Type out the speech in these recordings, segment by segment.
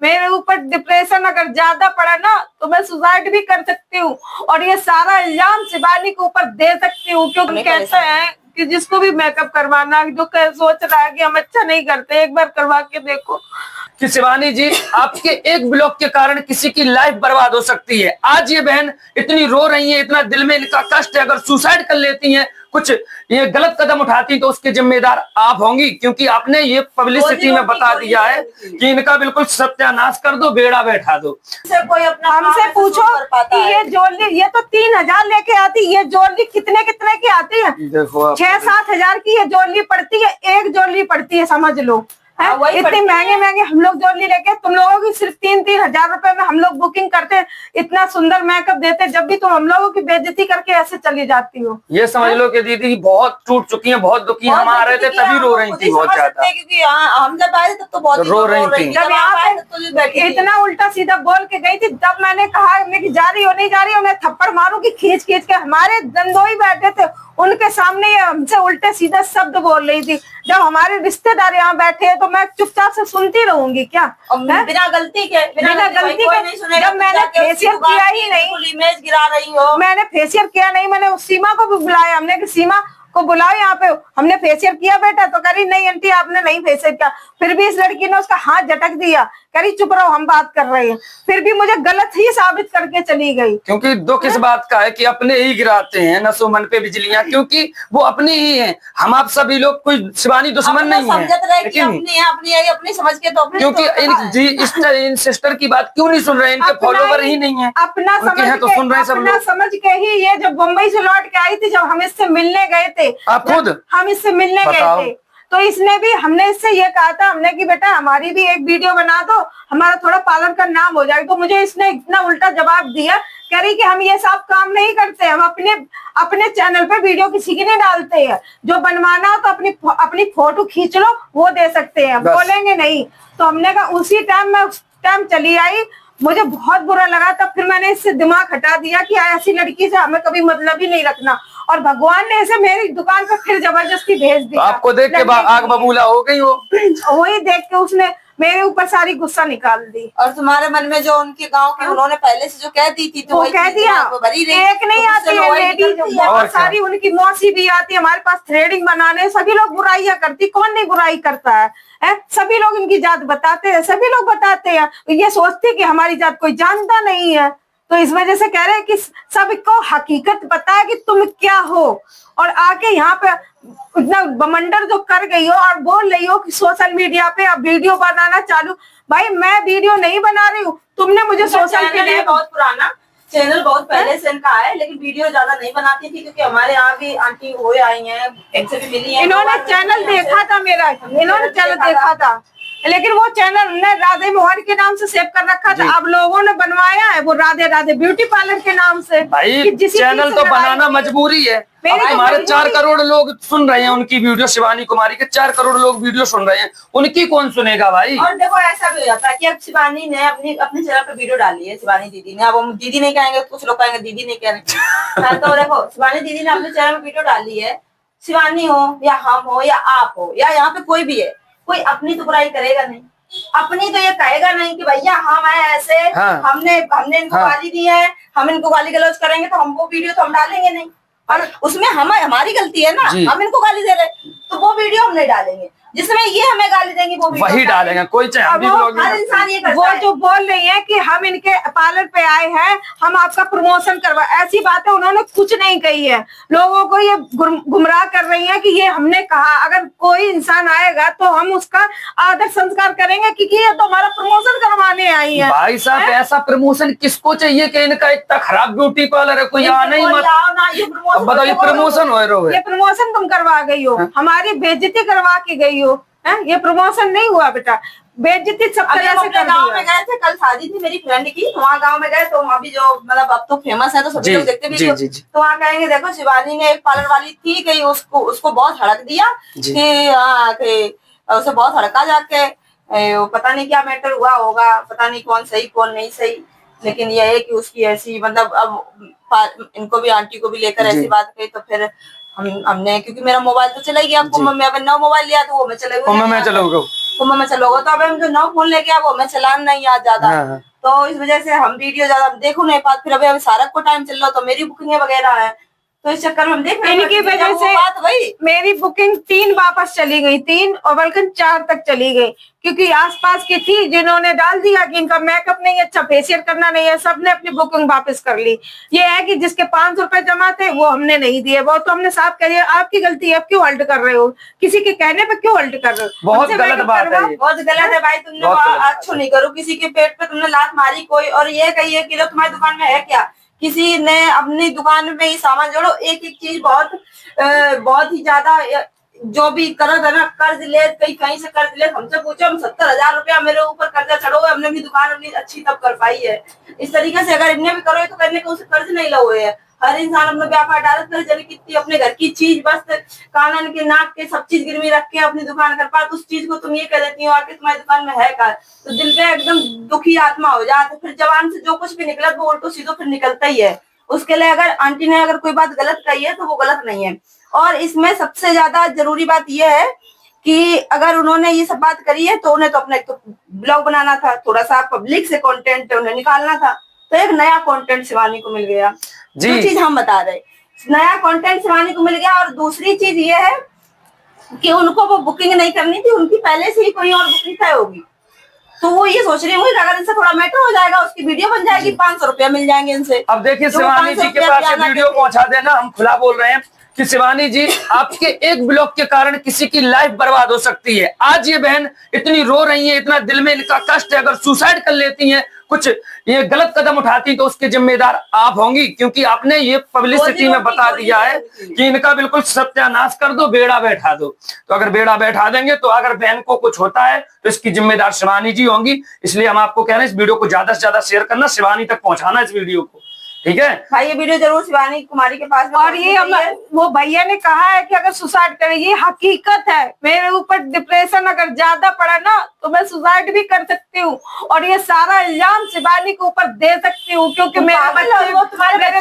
मेरे ऊपर डिप्रेशन अगर ज्यादा पड़ा ना तो मैं सुसाइड भी कर सकती हूँ, और ये सारा इल्जाम शिवानी के ऊपर दे सकती हूँ, क्योंकि कहते हैं कि जिसको भी मेकअप करवाना, जो सोच रहा है कि हम अच्छा नहीं करते, एक बार करवा के देखो। कि शिवानी जी, आपके एक ब्लॉग के कारण किसी की लाइफ बर्बाद हो सकती है। आज ये बहन इतनी रो रही है, इतना दिल में इनका कष्ट है, अगर सुसाइड कर लेती हैं, कुछ ये गलत कदम उठाती तो उसके जिम्मेदार आप होंगी, क्योंकि आपने ये पब्लिसिटी में बता दिया है कि इनका बिल्कुल सत्यानाश कर दो, बेड़ा बैठा दो। कोई अपना हमसे पूछो कि ये ज्वेलरी, ये तो 3000 लेके आती, ये ज्वेलरी कितने कितने की आती है? देखो 6-7 हजार की ये ज्वेलरी पड़ती है, एक ज्वेलरी पड़ती है, समझ लो। इतने महंगे महंगे हम लोग ज्वेलरी लेके, तुम लोगों की सिर्फ 3-3 हजार रुपए में हम लोग बुकिंग करते, इतना सुंदर मेकअप देते, जब भी तुम हम लोगों की बेइज्जती करके ऐसे चली जाती हो। ये समझ लो कि दीदी बहुत टूट चुकी हैं, बहुत दुखी, हम आ रहे थे तभी रो रही थी बहुत ज्यादा, क्योंकि हम जब आए थे तो बहुत रो रही थी। जब यहाँ पे इतना उल्टा सीधा बोल के गई थी, तब मैंने कहा कि जा रही हो नहीं जा रही हो, मैं थप्पड़ मारूंगी खींच खींच के। हमारे दंदोई बैठे थे, उनके सामने ये हमसे उल्टे सीधे शब्द बोल रही थी। जब हमारे रिश्तेदार यहाँ बैठे हैं तो मैं चुपचाप से सुनती रहूंगी क्या? बिना गलती के जब मैंने फेशियल किया ही नहीं, इमेज गिरा रही हो, मैंने फेशियल किया नहीं, मैंने उस सीमा को भी बुलाया, हमने कि सीमा को बुलाओ यहाँ पे, हमने फेशियल किया बेटा, तो कह रही नहीं आंटी आपने नहीं फेशियल किया। फिर भी इस लड़की ने उसका हाथ झटक दिया, कह रही चुप रहो हम बात कर रहे हैं, फिर भी मुझे गलत ही साबित करके चली गई। क्योंकि दुख इस बात का है कि अपने ही गिराते हैं नसों मन पे बिजलियां, क्योंकि वो अपने ही हैं, हम आप सभी लोग कोई शिवानी दुश्मन नहीं है, लेकिन अपनी समझ के तो क्योंकि इन सिस्टर की बात क्यों नहीं सुन रहे, इनके फॉलोवर ही नहीं है, अपना समझ के ही ये जब मुंबई से लौट के आई थी, जब हम इससे मिलने गए थे, आप खुद हम इससे मिलने गए थे, तो इसने भी, हमने इससे ये कहा था, हमने कि बेटा हमारी भी एक वीडियो बना दो, हमारा थोड़ा पार्लर का नाम हो जाएगा। तो मुझे इसने इतना उल्टा जवाब दिया, कह रही कि हम ये सब काम नहीं करते, हम अपने चैनल पे वीडियो किसी की नहीं डालते हैं, जो बनवाना हो तो अपनी फोटो खींच लो, वो दे सकते हैं, बोलेंगे नहीं। तो हमने कहा उसी टाइम मैं उस टाइम चली आई, मुझे बहुत बुरा लगा, तब फिर मैंने इससे दिमाग हटा दिया कि ऐसी लड़की से हमें कभी मतलब ही नहीं रखना, और भगवान ने इसे मेरी दुकान पर फिर जबरदस्ती भेज दिया। आपको देख के आग बबूला हो गई वो, वही देख के उसने मेरे ऊपर सारी गुस्सा निकाल दी। और तुम्हारे मन में जो उनके गांव के उन्होंने पहले से जो कह दी थी, तो वो कह दिया, एक नहीं आती है लेडी, बहुत सारी उनकी मौसी भी आती है हमारे पास थ्रेडिंग बनाने, सभी लोग बुराइयां करती, कौन नहीं बुराई करता है? सभी लोग इनकी जात बताते हैं, सभी लोग बताते हैं, ये सोचते कि हमारी जात कोई जानता नहीं है, तो इस वजह से कह रहे हैं कि सबको हकीकत पता है कि तुम क्या हो, और आके यहाँ पे इतना बमंडर जो कर गई हो और बोल रही हो कि सोशल मीडिया पे अब वीडियो बनाना चालू। भाई मैं वीडियो नहीं बना रही हूँ, तुमने मुझे सोशल मीडिया, बहुत पुराना चैनल, बहुत पहले से इनका है, लेकिन वीडियो ज्यादा नहीं बनाती थी, क्योंकि हमारे यहाँ भी आंटी हुए आई हैं, इनसे भी मिली है, इन्होंने चैनल देखा था मेरा, इन्होंने चैनल देखा था, लेकिन वो चैनल ने राधे मोहन के नाम से सेव कर रखा था, अब लोगों ने बनवाया है वो राधे राधे ब्यूटी पार्लर के नाम से। भाई चैनल तो बनाना मजबूरी है, हमारे 4 करोड़ लोग सुन रहे हैं उनकी वीडियो, शिवानी कुमारी के 4 करोड़ लोग वीडियो सुन रहे हैं, उनकी कौन सुनेगा भाई? और देखो ऐसा भी हो जाता है कि अब शिवानी ने अपने चैनल पे वीडियो डाली है, शिवानी दीदी ने, अब हम दीदी नहीं कहेंगे, कुछ लोग कहेंगे दीदी नहीं कह रहे, तो देखो शिवानी दीदी ने अपने चैनल पे वीडियो डाली है, शिवानी हो या हम हो या आप हो या यहाँ पे कोई भी है, कोई अपनी तो बुराई करेगा नहीं, अपनी तो ये कहेगा नहीं कि भैया हम है ऐसे, हमने इनको गाली दी है, हम इनको गाली गलौज करेंगे तो हम वो वीडियो तो हम डालेंगे नहीं, और उसमें हमारी गलती है ना, हम इनको गाली दे रहे तो वो वीडियो हम नहीं डालेंगे, जिसमें ये हमें गाली देंगी वो वही डालेंगे, कोई चाहे हर इंसान ये करता है। वो जो बोल रही है कि हम इनके पार्लर पे आए हैं, हम आपका प्रमोशन करवा, ऐसी बातें उन्होंने कुछ नहीं कही है, लोगों को ये गुमराह कर रही है कि ये हमने कहा। अगर कोई इंसान आएगा तो हम उसका आदर संस्कार करेंगे, क्योंकि ये तो हमारा प्रमोशन करवाने आई है। भाई साहब ऐसा प्रमोशन किसको चाहिए कि इनका इतना खराब ब्यूटी पार्लर है, कोई आना ही मत, बताओ ये प्रमोशन हो रहा है, ये प्रमोशन तुम करवा गई हो, हमारी बेइज्जती करवा के गई हो, ये प्रमोशन नहीं हुआ बेटा, बेइज्जती सब तरह से कर गांव में गए थे, कल शादी थी मेरी फ्रेंड की, वहाँ गांव में गए तो वहाँ भी जो मतलब अब तो फेमस है तो सभी लोग देखते भी, तो वहाँ कहेंगे देखो शिवानी ने एक पार्लर वाली थी गई, उसको बहुत हड़क दिया कि उसे बहुत हड़का जाके, पता नहीं क्या मैटर हुआ होगा, पता नहीं कौन सही कौन नहीं सही, लेकिन यह है कि उसकी ऐसी मतलब अब इनको भी आंटी को भी लेकर ऐसी बात कही, तो फिर हमने, क्योंकि मेरा मोबाइल तो चला गया, आपको मैं नया मोबाइल लिया तो वो मैं चला गया, कुंभ में चलोगे, तो अब हम जो नौ फोन लेके आए वो हमें चलान नहीं याद ज्यादा। हाँ। तो इस वजह से हम वीडियो ज्यादा देखो नहीं पाते। फिर अभी सारा को टाइम चल रहा, तो मेरी बुकिंग वगैरह है, तो इस चक्कर में हम देख रहे हैं। इनकी वजह से बात वही, मेरी बुकिंग 3 वापस चली गई, 3 और बल्कि 4 तक चली गई, क्योंकि आसपास की थी जिन्होंने डाल दिया कि इनका मेकअप नहीं है, अच्छा फेशियल करना नहीं है, सबने अपनी बुकिंग वापस कर ली। ये है कि जिसके 500 रुपए जमा थे वो हमने नहीं दिए, वो तो हमने साफ करिए आपकी गलती है, आप क्यों हल्ट कर रहे हो, किसी के कहने पे क्यों हल्ट कर रहे हो? बहुत हमसे गलत makeup बात है करवाओ। ये। बहुत गलत है भाई, तुमने अच्छो नहीं करो, किसी के पेट पे तुमने लात मारी कोई, और ये कहिए कि लो तुम्हारी दुकान में है क्या, किसी ने अपनी दुकान में ही सामान जोड़ो। एक एक चीज बहुत ही ज्यादा, जो भी कर्ज है ना, कर्ज ले कहीं से कर्ज ले, हमसे पूछो, हम 70,000 रुपया मेरे ऊपर कर्जा चढ़ो, हमने अपनी दुकान अपनी अच्छी तब कर पाई है। इस तरीके से अगर इन्हें भी करो तो करने को उसे कर्ज नहीं लगे है। हर इंसान अपना व्यापार डालत कर, जन कितनी अपने घर की चीज बस कानन के नाक के सब चीज गिरवी रख के अपनी दुकान कर पा, तो उस चीज को तुम ये कह देती हो आके तुम्हारी दुकान में है का, तो दिल पे एकदम दुखी आत्मा हो जाता। फिर जबान से जो कुछ भी निकला वो उल्टो सीधो फिर निकलता ही है। उसके लिए अगर आंटी ने अगर कोई बात गलत कही है तो वो गलत नहीं है। और इसमें सबसे ज्यादा जरूरी बात यह है कि अगर उन्होंने ये सब बात करी है तो उन्हें तो अपना तो ब्लॉग बनाना था, थोड़ा सा पब्लिक से कंटेंट उन्हें निकालना था, तो एक नया कंटेंट शिवानी को मिल गया। जो चीज हम बता रहे, नया कंटेंट शिवानी को मिल गया। और दूसरी चीज ये है कि उनको वो बुकिंग नहीं करनी थी, उनकी पहले से ही कोई और बुकिंग तय होगी, तो वो ये सोच रही होंगी अगर इनसे थोड़ा मैटर हो जाएगा, उसकी वीडियो बन जाएगी, 500 रुपया मिल जाएंगे इनसे। अब देखिए शिवानी जी के पास वीडियो पहुंचा देना, हम खुला बोल रहे हैं कि शिवानी जी आपके एक ब्लॉग के कारण किसी की लाइफ बर्बाद हो सकती है। आज ये बहन इतनी रो रही है, इतना दिल में इनका कष्ट है, अगर सुसाइड कर लेती हैं, कुछ ये गलत कदम उठाती तो उसके जिम्मेदार आप होंगी, क्योंकि आपने ये पब्लिसिटी में बता दिया है कि इनका बिल्कुल सत्यानाश कर दो, बेड़ा बैठा दो। तो अगर बेड़ा बैठा देंगे तो अगर बहन को कुछ होता है तो इसकी जिम्मेदार शिवानी जी होंगी। इसलिए हम आपको कह रहे हैं इस वीडियो को ज्यादा से ज्यादा शेयर करना, शिवानी तक पहुंचाना इस वीडियो को, ठीक है भाई। ये वीडियो जरूर शिवानी कुमारी के पास। और ये वो भैया ने कहा है कि अगर सुसाइड करे, ये हकीकत है, मेरे ऊपर डिप्रेशन अगर ज्यादा पड़ा ना तो मैं सुसाइड भी कर सकती हूँ, और ये सारा इल्जाम शिवानी के ऊपर दे सकती हूँ, क्योंकि मेरे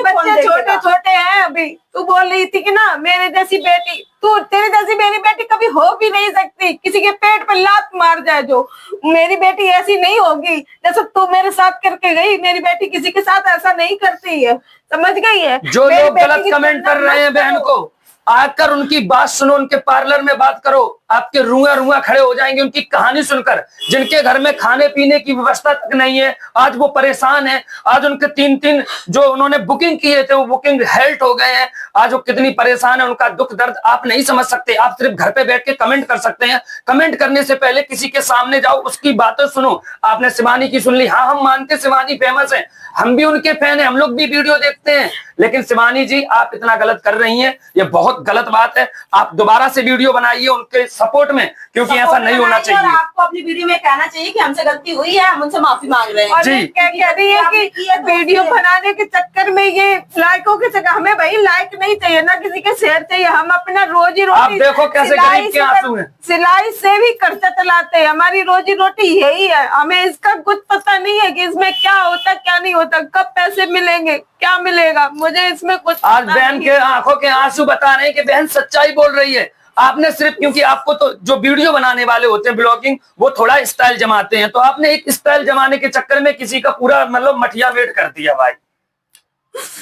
बच्चे छोटे छोटे हैं। अभी तू बोल रही थी कि ना मेरे जैसी बेटी, तू तेरी जैसी मेरी बेटी कभी हो भी नहीं सकती, किसी के पेट पे लात मार जाए जो, मेरी बेटी ऐसी नहीं होगी जैसे तू मेरे साथ करके गई। मेरी बेटी किसी के साथ ऐसा नहीं करती है, समझ गई है? जो लोग गलत कमेंट कर रहे हैं बहन को, आकर उनकी बात सुनो, उनके पार्लर में बात करो, आपके रुआ रुआ खड़े हो जाएंगे उनकी कहानी सुनकर। जिनके घर में खाने पीने की व्यवस्था तक नहीं है, आज वो परेशान है। आज उनके 3 जो उन्होंने बुकिंग किए थे वो बुकिंग हेल्ट हो गए हैं। आज वो कितनी परेशान है, उनका दुख दर्द आप नहीं समझ सकते। आप सिर्फ घर पे बैठ के कमेंट कर सकते हैं। कमेंट करने से पहले किसी के सामने जाओ, उसकी बातें सुनो। आपने शिवानी की सुन ली, हाँ हम मानते शिवानी फेमस है, हम भी उनके फैन है, हम लोग भी वीडियो देखते हैं, लेकिन शिवानी जी आप इतना गलत कर रही हैं, ये बहुत गलत बात है। आप दोबारा से वीडियो बनाइए उनके सपोर्ट में, क्योंकि ऐसा नहीं होना चाहिए। और आपको अपनी वीडियो में कहना चाहिए कि हमसे गलती हुई है, हम उनसे माफी मांग रहे हैं। जी क्या कह रही है कि वीडियो बनाने के चक्कर में ये लाइकों के चक्कर, हमें भाई लाइक नहीं चाहिए ना किसी के शेयर चाहिए। हम अपना रोजी रोटी, आप देखो कैसे गरीब के आंसू हैं, सिलाई से भी खर्चा चलाते हैं, हमारी रोजी रोटी यही है। हमें इसका कुछ पता नहीं है कि इसमें क्या होता क्या नहीं होता, कब पैसे मिलेंगे, क्या मिलेगा, मुझे इसमें कुछ। आज बहन के आंखों के आंसू बता रहे हैं कि बहन सच्चाई बोल रही है। आपने सिर्फ, क्योंकि आपको तो जो वीडियो बनाने वाले होते हैं ब्लॉगिंग, वो थोड़ा स्टाइल जमाते हैं, तो आपने एक स्टाइल जमाने के चक्कर में किसी का पूरा मतलब मठिया वेट कर दिया भाई।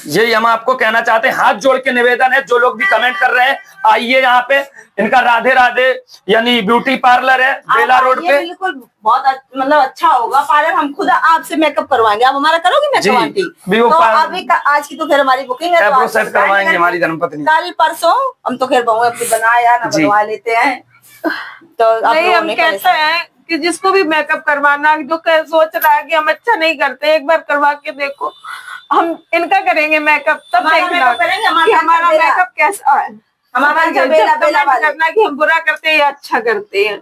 यही हम आपको कहना चाहते हैं। हाथ जोड़ के निवेदन है, जो लोग भी कमेंट कर रहे हैं, आइए यहाँ पे, इनका राधे राधे यानी ब्यूटी पार्लर है बेला रोड पे। बिल्कुल बहुत मतलब अच्छा होगा पार्लर, हम खुद आपसे मेकअप करवाएंगे। आप हमारा करोगे मेकअप आंटी? तो अभी आज की तो फिर हमारी बुकिंग है, तो सेट करवाएंगे हमारी धर्मपत्नी। कल परसों हम तो खैर बहु अपनी बनाया ना बनवा लेते हैं। तो नहीं, हम कहते हैं कि जिसको भी मेकअप करवाना, जो सोच रहा है कि हम अच्छा नहीं करते, एक बार करवा के देखो। हम इनका करेंगे मेकअप, तब देखना कि हमारा मेकअप कैसा है, हमारा करना कि हम बुरा करते हैं या अच्छा करते हैं।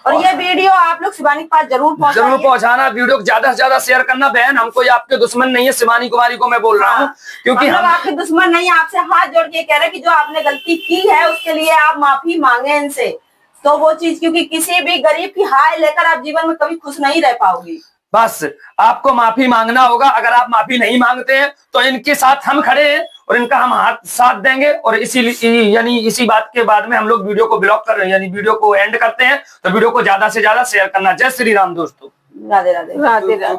और ये वीडियो आप लोग शिवानी के पास जरूर पहुंचाना, वीडियो ज्यादा से ज्यादा शेयर करना। बहन हम कोई आपके दुश्मन नहीं है, शिवानी कुमारी को मैं बोल रहा हूँ, क्योंकि हम आपके दुश्मन नहीं है। आपसे हाथ जोड़ के कह रहे हैं कि जो आपने गलती की है उसके लिए आप माफी मांगे इनसे। तो वो चीज, क्योंकि किसी भी गरीब की हाय लेकर आप जीवन में कभी खुश नहीं रह पाओगी। बस आपको माफी मांगना होगा। अगर आप माफी नहीं मांगते हैं तो इनके साथ हम खड़े हैं, और इनका हम हाथ साथ देंगे। और इसी बात के बाद में हम लोग वीडियो को ब्लॉक कर यानी वीडियो को एंड करते हैं। तो वीडियो को ज्यादा से ज्यादा शेयर करना। जय श्री राम दोस्तों। राधे राधे। राधे राधे।